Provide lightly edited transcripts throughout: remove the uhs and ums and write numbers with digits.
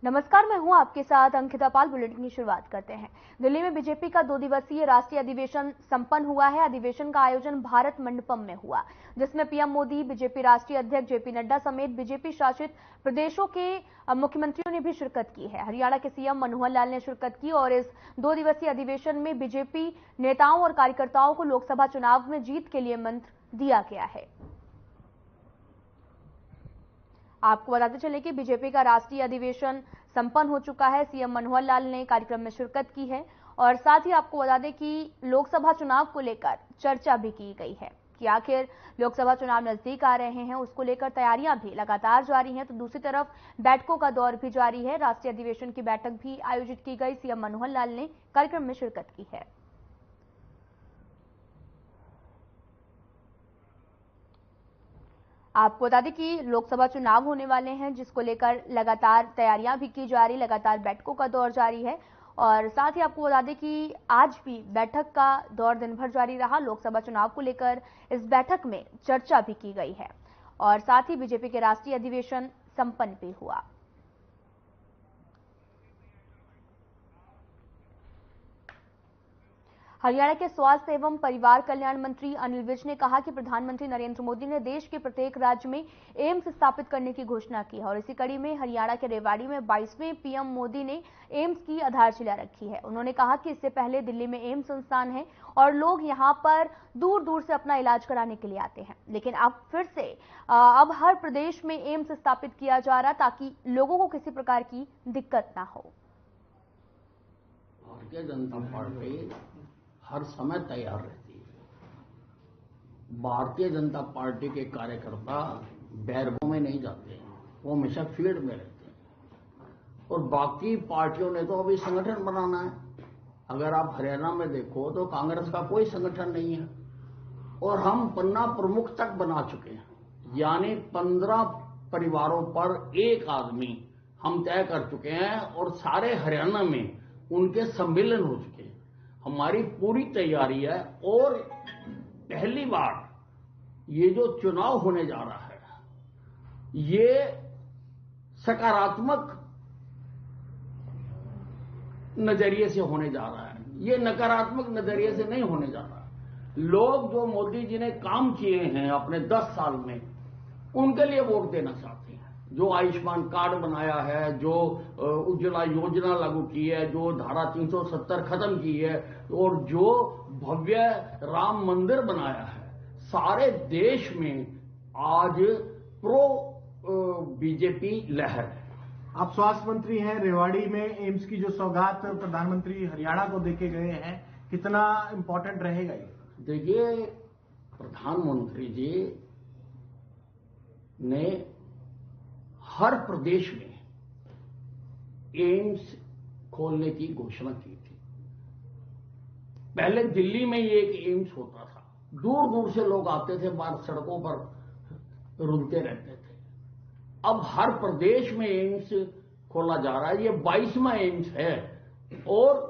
नमस्कार, मैं हूं आपके साथ अंकिता पाल। बुलेटिन की शुरुआत करते हैं। दिल्ली में बीजेपी का 2 दिवसीय राष्ट्रीय अधिवेशन संपन्न हुआ है। अधिवेशन का आयोजन भारत मंडपम में हुआ, जिसमें पीएम मोदी, बीजेपी राष्ट्रीय अध्यक्ष जेपी नड्डा समेत बीजेपी शासित प्रदेशों के मुख्यमंत्रियों ने भी शिरकत की है। हरियाणा के सीएम मनोहर लाल ने शिरकत की और इस 2 दिवसीय अधिवेशन में बीजेपी नेताओं और कार्यकर्ताओं को लोकसभा चुनाव में जीत के लिए मंत्र दिया गया है। आपको बताते चले कि बीजेपी का राष्ट्रीय अधिवेशन संपन्न हो चुका है। सीएम मनोहर लाल ने कार्यक्रम में शिरकत की है और साथ ही आपको बता दें कि लोकसभा चुनाव को लेकर चर्चा भी की गई है कि आखिर लोकसभा चुनाव नजदीक आ रहे हैं, उसको लेकर तैयारियां भी लगातार जारी हैं। तो दूसरी तरफ बैठकों का दौर भी जारी है। राष्ट्रीय अधिवेशन की बैठक भी आयोजित की गई। सीएम मनोहर लाल ने कार्यक्रम में शिरकत की है। आपको बता दें कि लोकसभा चुनाव होने वाले हैं, जिसको लेकर लगातार तैयारियां भी की जा रही, लगातार बैठकों का दौर जारी है। और साथ ही आपको बता दें कि आज भी बैठक का दौर दिन भर जारी रहा। लोकसभा चुनाव को लेकर इस बैठक में चर्चा भी की गई है और साथ ही बीजेपी के राष्ट्रीय अधिवेशन संपन्न भी हुआ। हरियाणा के स्वास्थ्य एवं परिवार कल्याण मंत्री अनिल विज ने कहा कि प्रधानमंत्री नरेंद्र मोदी ने देश के प्रत्येक राज्य में एम्स स्थापित करने की घोषणा की है और इसी कड़ी में हरियाणा के रेवाड़ी में 22वें पीएम मोदी ने एम्स की आधारशिला रखी है। उन्होंने कहा कि इससे पहले दिल्ली में एम्स संस्थान है और लोग यहां पर दूर दूर से अपना इलाज कराने के लिए आते हैं, लेकिन अब फिर से अब हर प्रदेश में एम्स स्थापित किया जा रहा ताकि लोगों को किसी प्रकार की दिक्कत ना हो। भारतीय जनता पार्टी हर समय तैयार रहती है। भारतीय जनता पार्टी के कार्यकर्ता बैरगों में नहीं जाते हैं, वो हमेशा फील्ड में रहते हैं। और बाकी पार्टियों ने तो अभी संगठन बनाना है। अगर आप हरियाणा में देखो तो कांग्रेस का कोई संगठन नहीं है और हम पन्ना प्रमुख तक बना चुके हैं, यानी 15 परिवारों पर एक आदमी हम तय कर चुके हैं और सारे हरियाणा में उनके सम्मेलन हो चुके हैं। हमारी पूरी तैयारी है और पहली बार ये जो चुनाव होने जा रहा है ये सकारात्मक नजरिए से होने जा रहा है, ये नकारात्मक नजरिए से नहीं होने जा रहा। लोग जो मोदी जी ने काम किए हैं अपने 10 साल में, उनके लिए वोट देना चाहते हैं। जो आयुष्मान कार्ड बनाया है, जो उज्ज्वला योजना लागू की है, जो धारा 370 खत्म की है और जो भव्य राम मंदिर बनाया है, सारे देश में आज प्रो बीजेपी लहर है। आप स्वास्थ्य मंत्री हैं, रेवाड़ी में एम्स की जो सौगात प्रधानमंत्री हरियाणा को देके गए हैं, कितना इंपॉर्टेंट रहेगा ये? देखिए, प्रधानमंत्री जी ने हर प्रदेश में एम्स खोलने की घोषणा की थी। पहले दिल्ली में ये एक एम्स होता था, दूर दूर से लोग आते थे, बाहर सड़कों पर रुलते रहते थे। अब हर प्रदेश में एम्स खोला जा रहा है। ये 22वां एम्स है और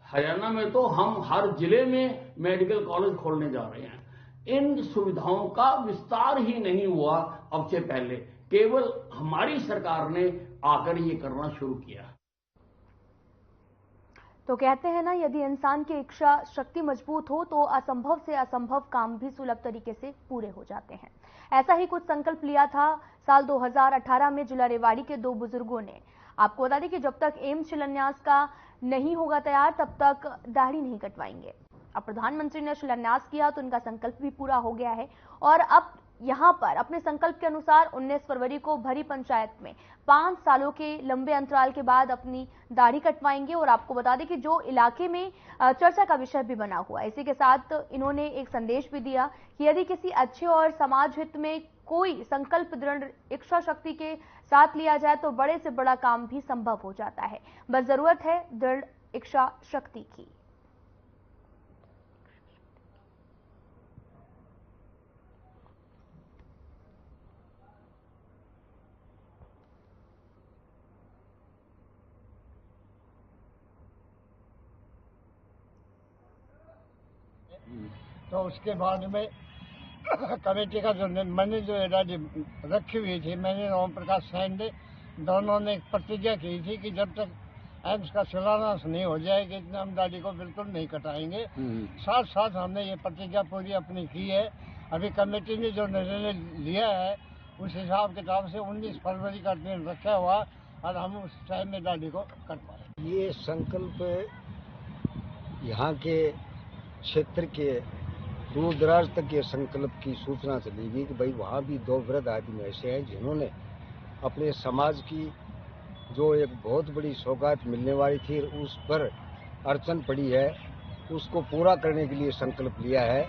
हरियाणा में तो हम हर जिले में मेडिकल कॉलेज खोलने जा रहे हैं। इन सुविधाओं का विस्तार ही नहीं हुआ अब से पहले, केवल हमारी सरकार ने आकर ये करना शुरू किया। तो कहते हैं ना, यदि इंसान की इच्छा शक्ति मजबूत हो तो असंभव से असंभव काम भी सुलभ तरीके से पूरे हो जाते हैं। ऐसा ही कुछ संकल्प लिया था साल 2018 में जिला रेवाड़ी के 2 बुजुर्गों ने। आपको बता दें कि जब तक एम्स शिलान्यास का नहीं होगा तैयार, तब तक दाढ़ी नहीं कटवाएंगे। अब प्रधानमंत्री ने शिलान्यास किया तो उनका संकल्प भी पूरा हो गया है और अब यहां पर अपने संकल्प के अनुसार 19 फरवरी को भरी पंचायत में 5 सालों के लंबे अंतराल के बाद अपनी दाढ़ी कटवाएंगे। और आपको बता दें कि जो इलाके में चर्चा का विषय भी बना हुआ है, इसी के साथ इन्होंने एक संदेश भी दिया कि यदि किसी अच्छे और समाज हित में कोई संकल्प दृढ़ इच्छा शक्ति के साथ लिया जाए तो बड़े से बड़ा काम भी संभव हो जाता है। बस जरूरत है दृढ़ इच्छा शक्ति की। तो उसके बाद में कमेटी का जो मैंने जो रखी हुई थी, मैंने ओम प्रकाश सैन ने दोनों ने एक प्रतिज्ञा की थी कि जब तक एम्स का शिलान्यास नहीं हो जाएगी हम दाढ़ी को बिल्कुल नहीं कटाएंगे। साथ साथ हमने ये प्रतिज्ञा पूरी अपनी की है। अभी कमेटी ने जो निर्णय लिया है उस हिसाब किताब से 19 फरवरी का दिन रखा हुआ और हम उस टाइम में दाढ़ी को कट पाए। ये संकल्प यहाँ के क्षेत्र के दूर दराज तक के संकल्प की सूचना चली गई कि भाई वहाँ भी 2 वृद्ध आदमी ऐसे हैं जिन्होंने अपने समाज की जो एक बहुत बड़ी सौगात मिलने वाली थी उस पर अड़चन पड़ी है, उसको पूरा करने के लिए संकल्प लिया है।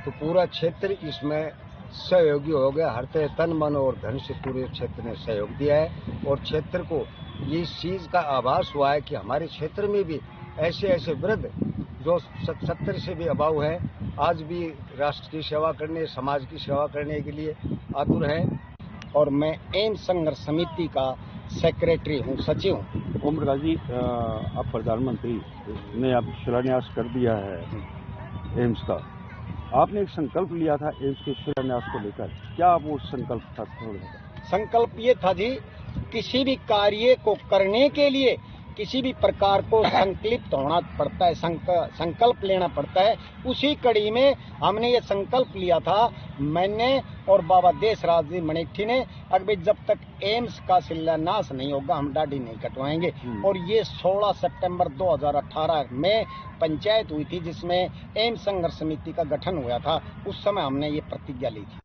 तो पूरा क्षेत्र इसमें सहयोगी हो गया। हर तरह तन मन और धन से पूरे क्षेत्र ने सहयोग दिया है और क्षेत्र को ये चीज का आभास हुआ है कि हमारे क्षेत्र में भी ऐसे ऐसे वृद्ध जो 70 से भी अभाव है आज भी राष्ट्र की सेवा करने, समाज की सेवा करने के लिए आतुर है। और मैं एम्स संघर्ष समिति का सेक्रेटरी हूँ, सचिव हूँ। ओम प्रकाश जी, अब प्रधानमंत्री ने अब शिलान्यास कर दिया है एम्स का। आपने एक संकल्प लिया था एम्स के शिलान्यास को लेकर, क्या वो संकल्प था? संकल्प ये था जी, किसी भी कार्य को करने के लिए किसी भी प्रकार को संकल्पित होना पड़ता है, संकल्प लेना पड़ता है। उसी कड़ी में हमने ये संकल्प लिया था, मैंने और बाबा देशराज जी मनेठी ने, अगर जब तक एम्स का शिलान्यास नहीं होगा हम दाढ़ी नहीं कटवाएंगे। और ये 16 सितंबर 2018 में पंचायत हुई थी जिसमें एम्स संघर्ष समिति का गठन हुआ था। उस समय हमने ये प्रतिज्ञा ली थी।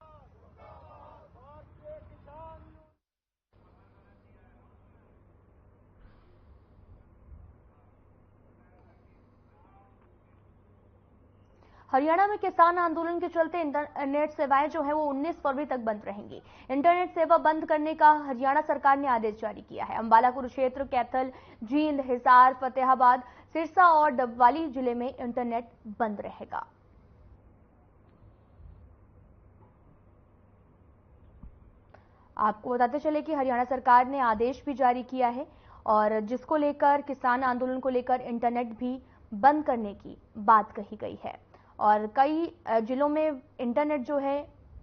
हरियाणा में किसान आंदोलन के चलते इंटरनेट सेवाएं जो है वो 19 फरवरी तक बंद रहेंगी। इंटरनेट सेवा बंद करने का हरियाणा सरकार ने आदेश जारी किया है। अंबाला, कुरुक्षेत्र, कैथल, जींद, हिसार, फतेहाबाद, सिरसा और डबवाली जिले में इंटरनेट बंद रहेगा। आपको बताते चले कि हरियाणा सरकार ने आदेश भी जारी किया है और जिसको लेकर किसान आंदोलन को लेकर इंटरनेट भी बंद करने की बात कही गई है और कई जिलों में इंटरनेट जो है,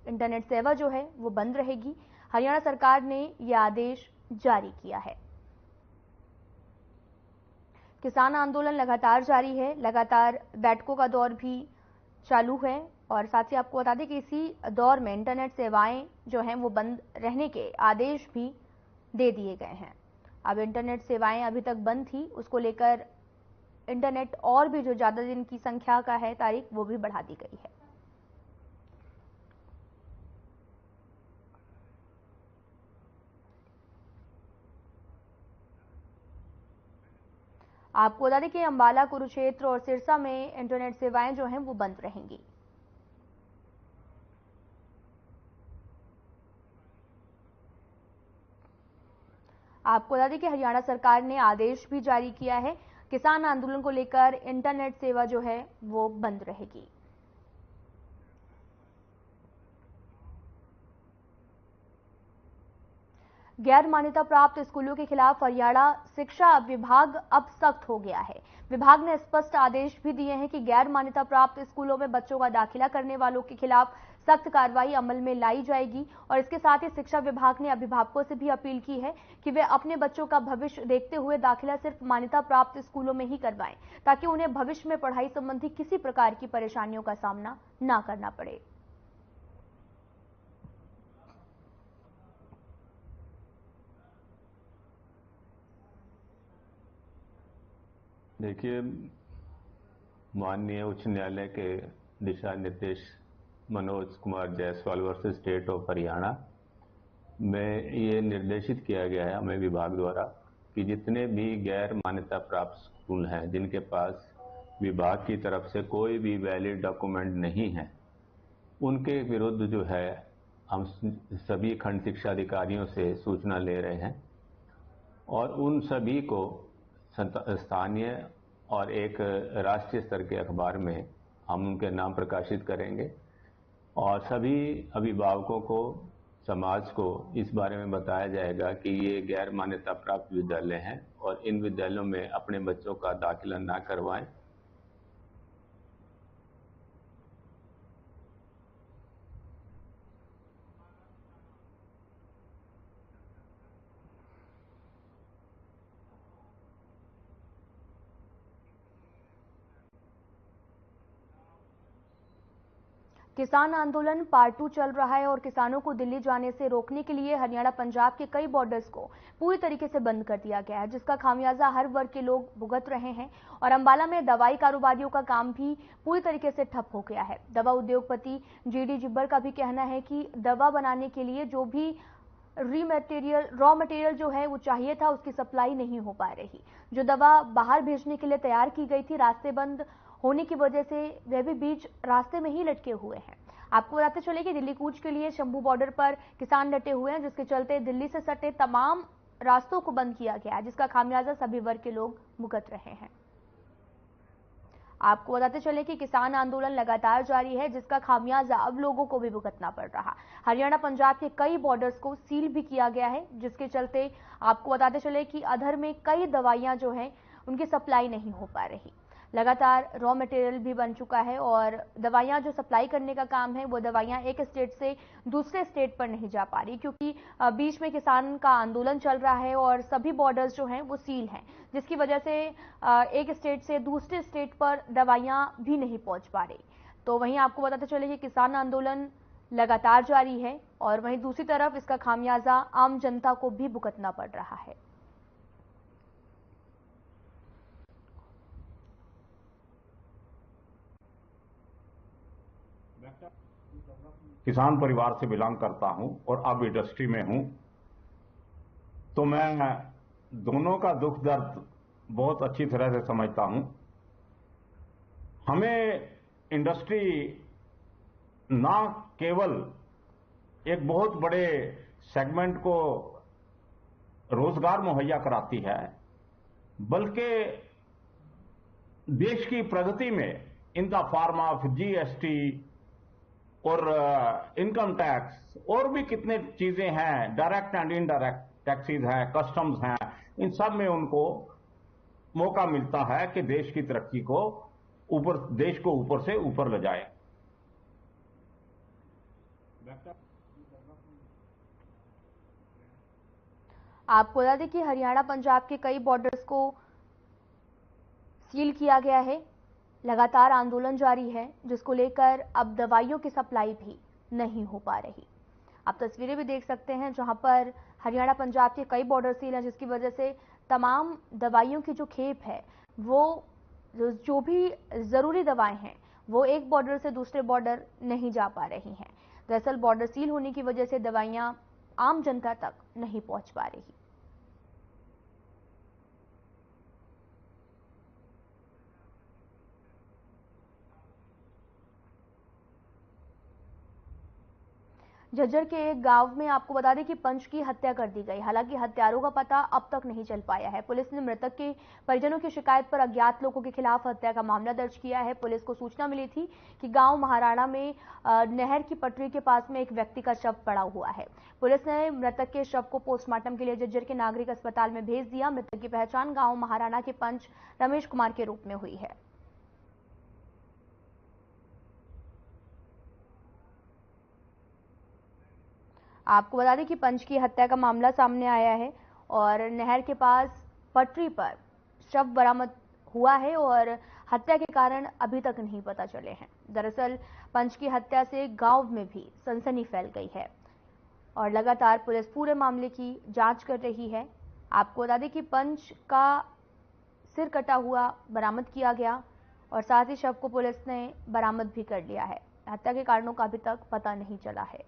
इंटरनेट सेवा जो है वो बंद रहेगी। हरियाणा सरकार ने यह आदेश जारी किया है। किसान आंदोलन लगातार जारी है, लगातार बैठकों का दौर भी चालू है और साथ ही आपको बता दें कि इसी दौर में इंटरनेट सेवाएं जो हैं वो बंद रहने के आदेश भी दे दिए गए हैं। अब इंटरनेट सेवाएं अभी तक बंद थी, उसको लेकर इंटरनेट और भी जो ज्यादा दिन की संख्या का है तारीख वो भी बढ़ा दी गई है। आपको बता दें कि अंबाला, कुरुक्षेत्र और सिरसा में इंटरनेट सेवाएं जो हैं वो बंद रहेंगी। आपको बता दें कि हरियाणा सरकार ने आदेश भी जारी किया है। किसान आंदोलन को लेकर इंटरनेट सेवा जो है वो बंद रहेगी। गैर मान्यता प्राप्त स्कूलों के खिलाफ हरियाणा शिक्षा विभाग अब सख्त हो गया है। विभाग ने स्पष्ट आदेश भी दिए हैं कि गैर मान्यता प्राप्त स्कूलों में बच्चों का दाखिला करने वालों के खिलाफ सख्त कार्रवाई अमल में लाई जाएगी और इसके साथ ही शिक्षा विभाग ने अभिभावकों से भी अपील की है कि वे अपने बच्चों का भविष्य देखते हुए दाखिला सिर्फ मान्यता प्राप्त स्कूलों में ही करवाएं ताकि उन्हें भविष्य में पढ़ाई संबंधी किसी प्रकार की परेशानियों का सामना न करना पड़े। देखिए, माननीय उच्च न्यायालय के दिशा निर्देश Manoj Kumar Jaiswal versus state of Haryana में ये निर्देशित किया गया है हमें विभाग द्वारा कि जितने भी गैर मान्यता प्राप्त स्कूल हैं जिनके पास विभाग की तरफ से कोई भी वैलिड डॉक्यूमेंट नहीं है, उनके विरुद्ध जो है हम सभी खंड शिक्षा अधिकारियों से सूचना ले रहे हैं और उन सभी को स्थानीय और एक राष्ट्रीय स्तर के अखबार में हम उनके नाम प्रकाशित करेंगे और सभी अभिभावकों को, समाज को इस बारे में बताया जाएगा कि ये गैर मान्यता प्राप्त विद्यालय हैं और इन विद्यालयों में अपने बच्चों का दाखिला ना करवाएं। किसान आंदोलन पार्ट 2 चल रहा है और किसानों को दिल्ली जाने से रोकने के लिए हरियाणा पंजाब के कई बॉर्डर्स को पूरी तरीके से बंद कर दिया गया है, जिसका खामियाजा हर वर्ग के लोग भुगत रहे हैं। और अंबाला में दवाई कारोबारियों का काम भी पूरी तरीके से ठप हो गया है। दवा उद्योगपति जीडी जिब्बर का भी कहना है कि दवा बनाने के लिए जो भी रॉ मटेरियल जो है वो चाहिए था, उसकी सप्लाई नहीं हो पा रही। जो दवा बाहर भेजने के लिए तैयार की गई थी, रास्ते बंद होने की वजह से वह भी बीच रास्ते में ही लटके हुए हैं। आपको बताते चले कि दिल्ली कूच के लिए शंभू बॉर्डर पर किसान डटे हुए हैं, जिसके चलते दिल्ली से सटे तमाम रास्तों को बंद किया गया है, जिसका खामियाजा सभी वर्ग के लोग भुगत रहे हैं। आपको बताते चले कि किसान आंदोलन लगातार जारी है, जिसका खामियाजा अब लोगों को भी भुगतना पड़ रहा। हरियाणा पंजाब के कई बॉर्डर्स को सील भी किया गया है, जिसके चलते आपको बताते चले कि अधर में कई दवाइयां जो हैं उनकी सप्लाई नहीं हो पा रही। लगातार रॉ मटेरियल भी बन चुका है और दवाइयां जो सप्लाई करने का काम है वो दवाइयां एक स्टेट से दूसरे स्टेट पर नहीं जा पा रही, क्योंकि बीच में किसान का आंदोलन चल रहा है और सभी बॉर्डर्स जो हैं वो सील हैं, जिसकी वजह से एक स्टेट से दूसरे स्टेट पर दवाइयां भी नहीं पहुंच पा रही। तो वहीं आपको बताते चले कि किसान आंदोलन लगातार जारी है और वहीं दूसरी तरफ इसका खामियाजा आम जनता को भी भुगतना पड़ रहा है। किसान परिवार से बिलोंग करता हूं और अब इंडस्ट्री में हूं, तो मैं दोनों का दुख दर्द बहुत अच्छी तरह से समझता हूं। हमें इंडस्ट्री ना केवल एक बहुत बड़े सेगमेंट को रोजगार मुहैया कराती है, बल्कि देश की प्रगति में इनका फार्मा, जीएसटी और इनकम टैक्स और भी कितने चीजें हैं, डायरेक्ट एंड इनडायरेक्ट टैक्सेस हैं, कस्टम्स हैं, इन सब में उनको मौका मिलता है कि देश की तरक्की को देश को ऊपर से ऊपर ले जाए। आपको बता दें कि हरियाणा पंजाब के कई बॉर्डर्स को सील किया गया है। लगातार आंदोलन जारी है, जिसको लेकर अब दवाइयों की सप्लाई भी नहीं हो पा रही। आप तस्वीरें भी देख सकते हैं जहां पर हरियाणा पंजाब के कई बॉर्डर सील हैं, जिसकी वजह से तमाम दवाइयों की जो खेप है, वो जो भी जरूरी दवाएं हैं वो एक बॉर्डर से दूसरे बॉर्डर नहीं जा पा रही हैं। दरअसल बॉर्डर सील होने की वजह से दवाइयां आम जनता तक नहीं पहुंच पा रही। झज्जर के एक गांव में आपको बता दें कि पंच की हत्या कर दी गई। हालांकि हत्यारों का पता अब तक नहीं चल पाया है। पुलिस ने मृतक के परिजनों की शिकायत पर अज्ञात लोगों के खिलाफ हत्या का मामला दर्ज किया है। पुलिस को सूचना मिली थी कि गांव महाराणा में नहर की पटरी के पास में एक व्यक्ति का शव पड़ा हुआ है। पुलिस ने मृतक के शव को पोस्टमार्टम के लिए झज्जर के नागरिक अस्पताल में भेज दिया। मृतक की पहचान गांव महाराणा के पंच रमेश कुमार के रूप में हुई है। आपको बता दें कि पंच की हत्या का मामला सामने आया है और नहर के पास पटरी पर शव बरामद हुआ है और हत्या के कारण अभी तक नहीं पता चले हैं। दरअसल पंच की हत्या से गांव में भी सनसनी फैल गई है और लगातार पुलिस पूरे मामले की जांच कर रही है। आपको बता दें कि पंच का सिर कटा हुआ बरामद किया गया और साथ ही शव को पुलिस ने बरामद भी कर लिया है। हत्या के कारणों का अभी तक पता नहीं चला है।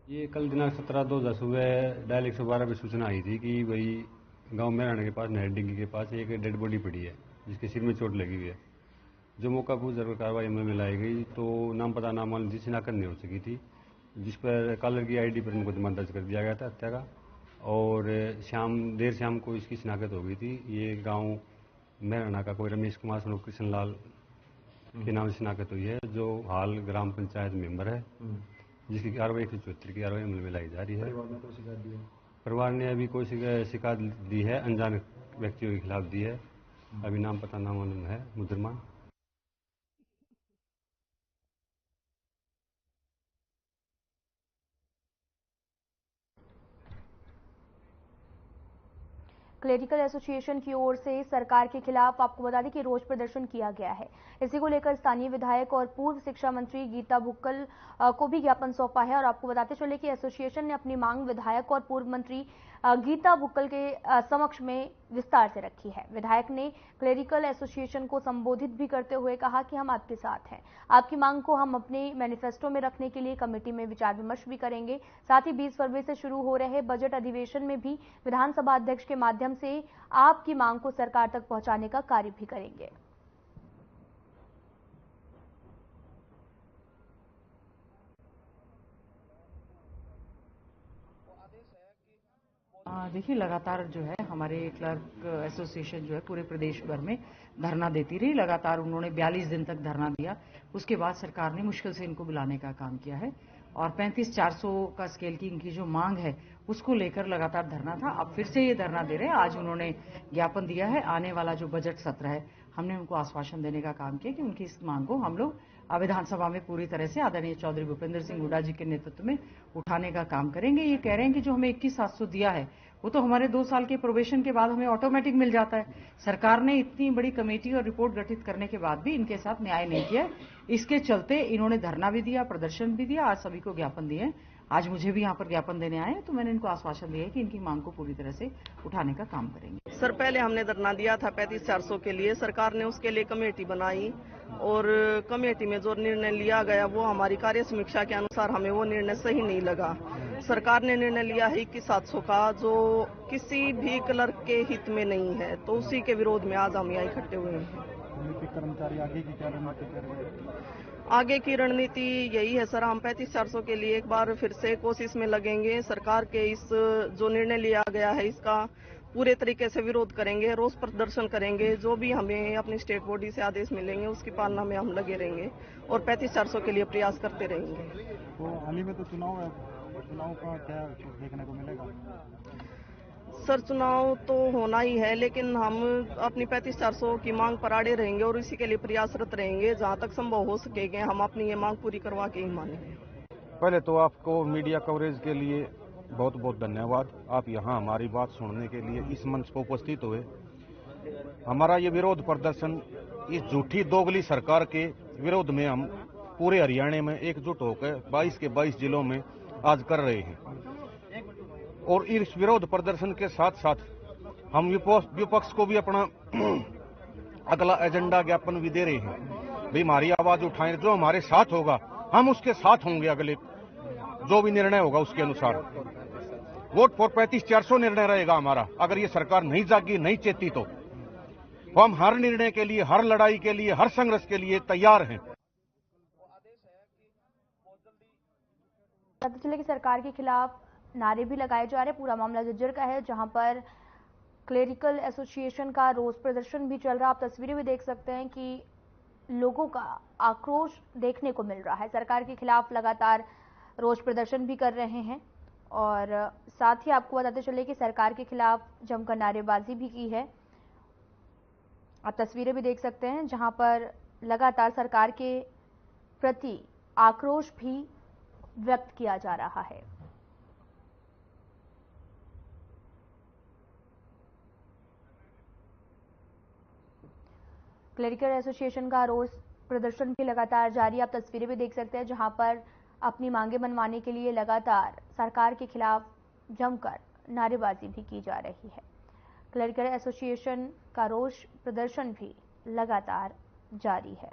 ये कल दिनांक 17/2 सुबह डायल 112 पे सूचना आई थी कि भाई गांव मेराना के पास नहर डिंगी के पास एक डेड बॉडी पड़ी है, जिसके सिर में चोट लगी हुई है। जो मौका पर कार्रवाई अमल में लाई गई तो नाम पता नाम जिसकी शिनाख्त नहीं हो सकी थी, जिस पर कॉलर की आईडी पर मुकदमा दर्ज कर दिया गया था हत्या का। और देर शाम को इसकी शिनाख्त हो गई थी। ये गाँव मेराना का कोई रमेश कुमार स्वरूप कृष्ण लाल के नाम से शिनाख्त हुई है, जो हाल ग्राम पंचायत मेंबर है, जिसकी कार्रवाई 174 की कार्रवाई अमल में लाई जा रही है। परिवार ने अभी कोई शिकायत दी है, अनजान व्यक्तियों के खिलाफ दी है। अभी नाम पता नामालूम है मुजरिमान। क्लेरिकल एसोसिएशन की ओर से सरकार के खिलाफ आपको बता दें कि रोष प्रदर्शन किया गया है। इसी को लेकर स्थानीय विधायक और पूर्व शिक्षा मंत्री गीता भुक्कल को भी ज्ञापन सौंपा है और आपको बताते चले कि एसोसिएशन ने अपनी मांग विधायक और पूर्व मंत्री गीता भुक्कल के समक्ष में विस्तार से रखी है। विधायक ने क्लेरिकल एसोसिएशन को संबोधित भी करते हुए कहा कि हम आपके साथ हैं, आपकी मांग को हम अपने मैनिफेस्टो में रखने के लिए कमेटी में विचार विमर्श भी करेंगे। साथ ही 20 फरवरी से शुरू हो रहे बजट अधिवेशन में भी विधानसभा अध्यक्ष के माध्यम से आपकी मांग को सरकार तक पहुंचाने का कार्य भी करेंगे। देखिए, लगातार जो है हमारे क्लर्क एसोसिएशन जो है पूरे प्रदेश भर में धरना देती रही। लगातार उन्होंने 42 दिन तक धरना दिया। उसके बाद सरकार ने मुश्किल से इनको बुलाने का काम किया है और 35,400 का स्केल की इनकी जो मांग है उसको लेकर लगातार धरना था। अब फिर से ये धरना दे रहे हैं। आज उन्होंने ज्ञापन दिया है। आने वाला जो बजट सत्र है हमने उनको आश्वासन देने का काम किया कि उनकी इस मांग को हम लोग विधानसभा में पूरी तरह से आदरणीय चौधरी भूपेंद्र सिंह हुड्डा जी के नेतृत्व में उठाने का काम करेंगे। ये कह रहे हैं कि जो हमें 21,700 दिया है वो तो हमारे 2 साल के प्रोबेशन के बाद हमें ऑटोमेटिक मिल जाता है। सरकार ने इतनी बड़ी कमेटी और रिपोर्ट गठित करने के बाद भी इनके साथ न्याय नहीं किया। इसके चलते इन्होंने धरना भी दिया, प्रदर्शन भी दिया, आज सभी को ज्ञापन दिए। आज मुझे भी यहाँ पर ज्ञापन देने आए तो मैंने इनको आश्वासन दिया है कि इनकी मांग को पूरी तरह से उठाने का काम करेंगे। सर, पहले हमने धरना दिया था 35,400 के लिए। सरकार ने उसके लिए कमेटी बनाई और कमेटी में जो निर्णय लिया गया वो हमारी कार्य समीक्षा के अनुसार हमें वो निर्णय सही नहीं लगा। सरकार ने निर्णय लिया है 21,700 का, जो किसी भी क्लर्क के हित में नहीं है, तो उसी के विरोध में आज हम यहाँ इकट्ठे हुए हैं। कर्मचारी आगे की क्या रणनीति कर रहे हैं? आगे की रणनीति यही है सर, हम 35,400 के लिए एक बार फिर से कोशिश में लगेंगे। सरकार के इस जो निर्णय लिया गया है इसका पूरे तरीके से विरोध करेंगे, रोष प्रदर्शन करेंगे। जो भी हमें अपनी स्टेट बॉडी से आदेश मिलेंगे उसकी पालना में हम लगे रहेंगे और 35,400 के लिए प्रयास करते रहेंगे। तो हाल ही में तो चुनाव है, चुनाव का क्या देखने को मिलेगा? सर, चुनाव तो होना ही है, लेकिन हम अपनी 35,400 की मांग पर अड़े रहेंगे और इसी के लिए प्रयासरत रहेंगे। जहां तक संभव हो सकेगा हम अपनी ये मांग पूरी करवा के ही मानेंगे। पहले तो आपको मीडिया कवरेज के लिए बहुत बहुत धन्यवाद। आप यहाँ हमारी बात सुनने के लिए इस मंच पर उपस्थित हुए। हमारा ये विरोध प्रदर्शन इस झूठी दोगली सरकार के विरोध में हम पूरे हरियाणा में एकजुट होकर 22 के 22 जिलों में आज कर रहे हैं और इस विरोध प्रदर्शन के साथ साथ हम विपक्ष को भी अपना अगला एजेंडा ज्ञापन भी दे रहे हैं। भाई हमारी आवाज उठाएं, जो हमारे साथ होगा हम उसके साथ होंगे। अगले जो भी निर्णय होगा उसके अनुसार वोट फॉर 35,400 निर्णय रहेगा हमारा। अगर ये सरकार नहीं जागी, नहीं चेती तो हम हर निर्णय के लिए, हर लड़ाई के लिए, हर संघर्ष के लिए तैयार हैं। पता चले कि सरकार के खिलाफ नारे भी लगाए जा रहे हैं। पूरा मामला झज्जर का है जहां पर क्लेरिकल एसोसिएशन का रोष प्रदर्शन भी चल रहा। आप तस्वीरें भी देख सकते हैं कि लोगों का आक्रोश देखने को मिल रहा है। सरकार के खिलाफ लगातार रोष प्रदर्शन भी कर रहे हैं और साथ ही आपको बताते चले कि सरकार के खिलाफ जमकर नारेबाजी भी की है। आप तस्वीरें भी देख सकते हैं जहां पर लगातार सरकार के प्रति आक्रोश भी व्यक्त किया जा रहा है। क्लेरिकल एसोसिएशन का रोष प्रदर्शन भी लगातार जारी। आप तस्वीरें भी देख सकते हैं जहां पर अपनी मांगे मनवाने के लिए लगातार सरकार के खिलाफ जमकर नारेबाजी भी की जा रही है। क्लेरिकल एसोसिएशन का रोष प्रदर्शन भी लगातार जारी है।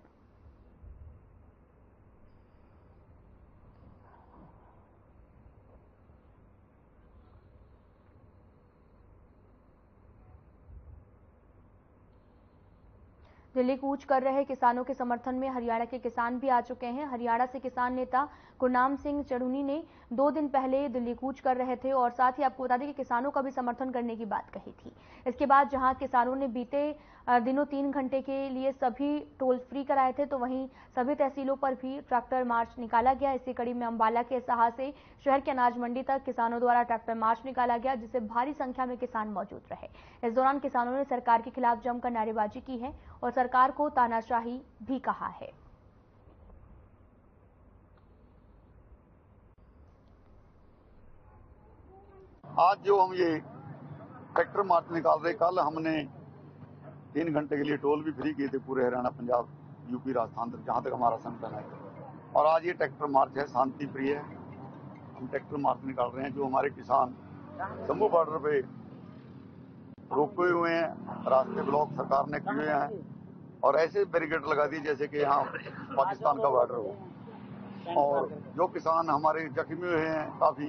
दिल्ली कूच कर रहे किसानों के समर्थन में हरियाणा के किसान भी आ चुके हैं। हरियाणा से किसान नेता गुरनाम सिंह चढ़ूनी ने 2 दिन पहले दिल्ली कूच कर रहे थे और साथ ही आपको बता दें कि किसानों का भी समर्थन करने की बात कही थी। इसके बाद जहां किसानों ने बीते दिनों 3 घंटे के लिए सभी टोल फ्री कराए थे, तो वहीं सभी तहसीलों पर भी ट्रैक्टर मार्च निकाला गया। इसी कड़ी में अंबाला के साहा से शहर के अनाज मंडी तक किसानों द्वारा ट्रैक्टर मार्च निकाला गया, जिससे भारी संख्या में किसान मौजूद रहे। इस दौरान किसानों ने सरकार के खिलाफ जमकर नारेबाजी की है और सरकार को तानाशाही भी कहा है। आज जो हम ये ट्रैक्टर मार्च निकाल रहे। कल हमने 3 घंटे के लिए टोल भी फ्री किए थे पूरे हरियाणा, पंजाब, यूपी, राजस्थान तक, जहाँ तक हमारा संगठन है। और आज ये ट्रैक्टर मार्च है, शांति प्रिय है। हम ट्रैक्टर मार्च निकाल रहे हैं। जो हमारे किसान जम्मू बॉर्डर पे रोके हुए हैं, रास्ते ब्लॉक सरकार ने किए हैं और ऐसे बैरिकेड लगा दिए जैसे कि यहाँ पाकिस्तान का बॉर्डर हो। और जो किसान हमारे जख्मी हुए हैं, काफी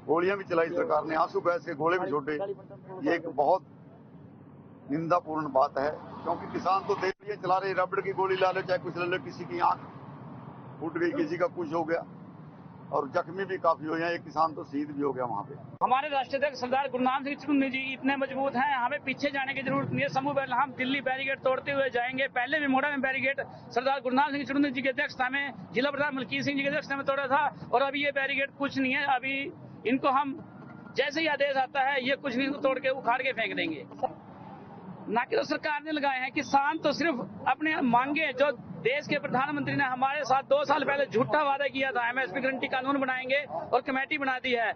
गोलियां भी चलाई सरकार ने, आंसू गैस के गोले भी छोड़े। ये एक बहुत निंदापूर्ण बात है, क्योंकि किसान तो देख लिए चला रहे, रबड़ की गोली ला लो चाहे कुछ ले लो, किसी की आंख फूट गई, किसी का कुछ हो गया और जख्मी भी काफी हुए हैं। एक किसान तो शहीद भी हो गया वहाँ पे। हमारे राष्ट्रीय अध्यक्ष सरदार गुरनाम सिंह चुन्नी जी इतने मजबूत हैं, हमें पीछे जाने की जरूरत नहीं है। समूह बैल हम दिल्ली बैरिकेड तोड़ते हुए जाएंगे। पहले भी मोड़ा में बैरिकेड सरदार गुरनाम सिंह चुन्नी जी की अध्यक्षता में, जिला प्रधान मलकीत सिंह जी की अध्यक्षता में तोड़ा था और अभी ये बैरिकेड कुछ नहीं है। अभी इनको हम जैसे ही आदेश आता है ये कुछ नहीं तोड़ के उखाड़ के फेंक देंगे। नाके तो सरकार ने लगाए हैं, किसान तो सिर्फ अपने मांगे जो देश के प्रधानमंत्री ने हमारे साथ 2 साल पहले झूठा वादा किया था, एमएसपी गारंटी कानून बनाएंगे और कमेटी बना दी है।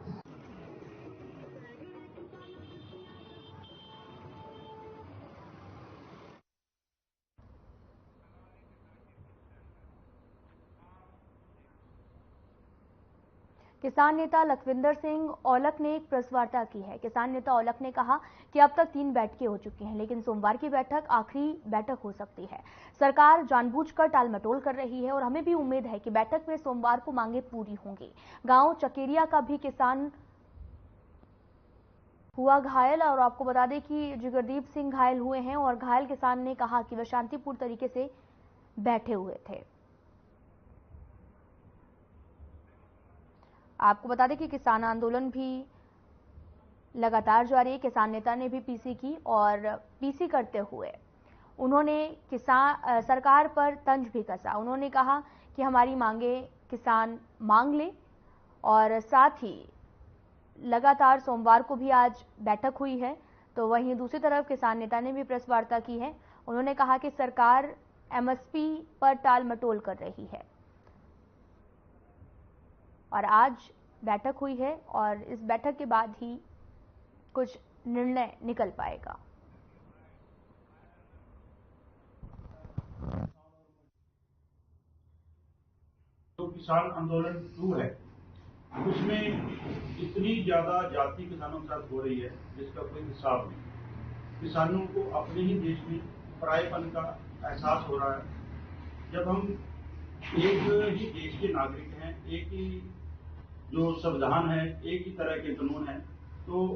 किसान नेता लखविंदर सिंह औलख ने एक प्रेस वार्ता की है। किसान नेता औलख ने कहा कि अब तक 3 बैठकें हो चुकी हैं, लेकिन सोमवार की बैठक आखिरी बैठक हो सकती है। सरकार जानबूझकर टालमटोल कर रही है और हमें भी उम्मीद है कि बैठक में सोमवार को मांगे पूरी होंगी। गांव चकेरिया का भी किसान हुआ घायल और आपको बता दें कि जिगरदीप सिंह घायल हुए हैं और घायल किसान ने कहा कि वह शांतिपूर्ण तरीके से बैठे हुए थे। आपको बता दें कि किसान आंदोलन भी लगातार जारी है। किसान नेता ने भी पीसी की और पीसी करते हुए उन्होंने सरकार पर तंज भी कसा। उन्होंने कहा कि हमारी मांगे किसान मांग ले और साथ ही लगातार सोमवार को भी आज बैठक हुई है। तो वहीं दूसरी तरफ किसान नेता ने भी प्रेस वार्ता की है। उन्होंने कहा कि सरकार एमएसपी पर टालमटोल कर रही है और आज बैठक हुई है और इस बैठक के बाद ही कुछ निर्णय निकल पाएगा। तो किसान आंदोलन 2 है, उसमें इतनी ज्यादा जाति किसानों के साथ हो रही है जिसका कोई हिसाब नहीं। किसानों को अपने ही देश में परायेपन का एहसास हो रहा है। जब हम एक ही देश के नागरिक हैं, एक ही जो संविधान है, एक ही तरह के कानून हैं, तो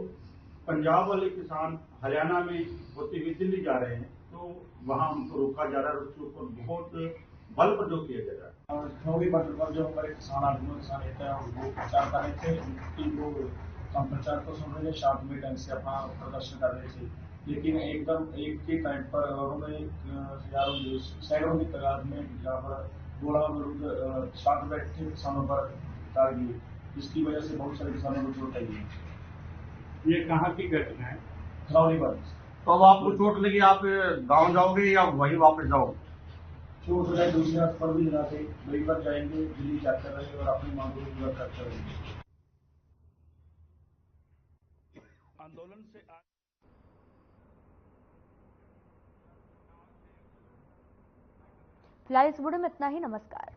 पंजाब वाले किसान हरियाणा में होते हुए दिल्ली जा रहे हैं तो वहां उनको रोका जा रहा है और उसके ऊपर बहुत बल प्रयोग किया जा रहा है। चौगी बटन पर जो हमारे किसान आंदोलन किसान नेता है वो प्रचार कर रहे थे, उनको हम प्रचार को सुन रहे थे, शांतमय ढंग से अपना प्रदर्शन कर रहे थे, लेकिन एकदम एक के टाइम पर उन्होंने सैकड़ों की तादाद में यहाँ पर गोला बारूद साथ बैठे किसानों पर डाल दिए, जिसकी वजह से बहुत सारे किसानों को चोट आई है। ये कहाँ की घटना है? खरौली पर। तो अब आपको चोट लगी, आप गांव जाओगे या वहीं वापस जाओगे? चोट हो जाए दूसरे हाथ पर भी जाते वहीं पर जाएंगे, दिल्ली जाकर रहेंगे और अपनी मांगों को पूरा करते रहेंगे। आंदोलन से फिलहाल इस वीडियो में इतना ही। नमस्कार।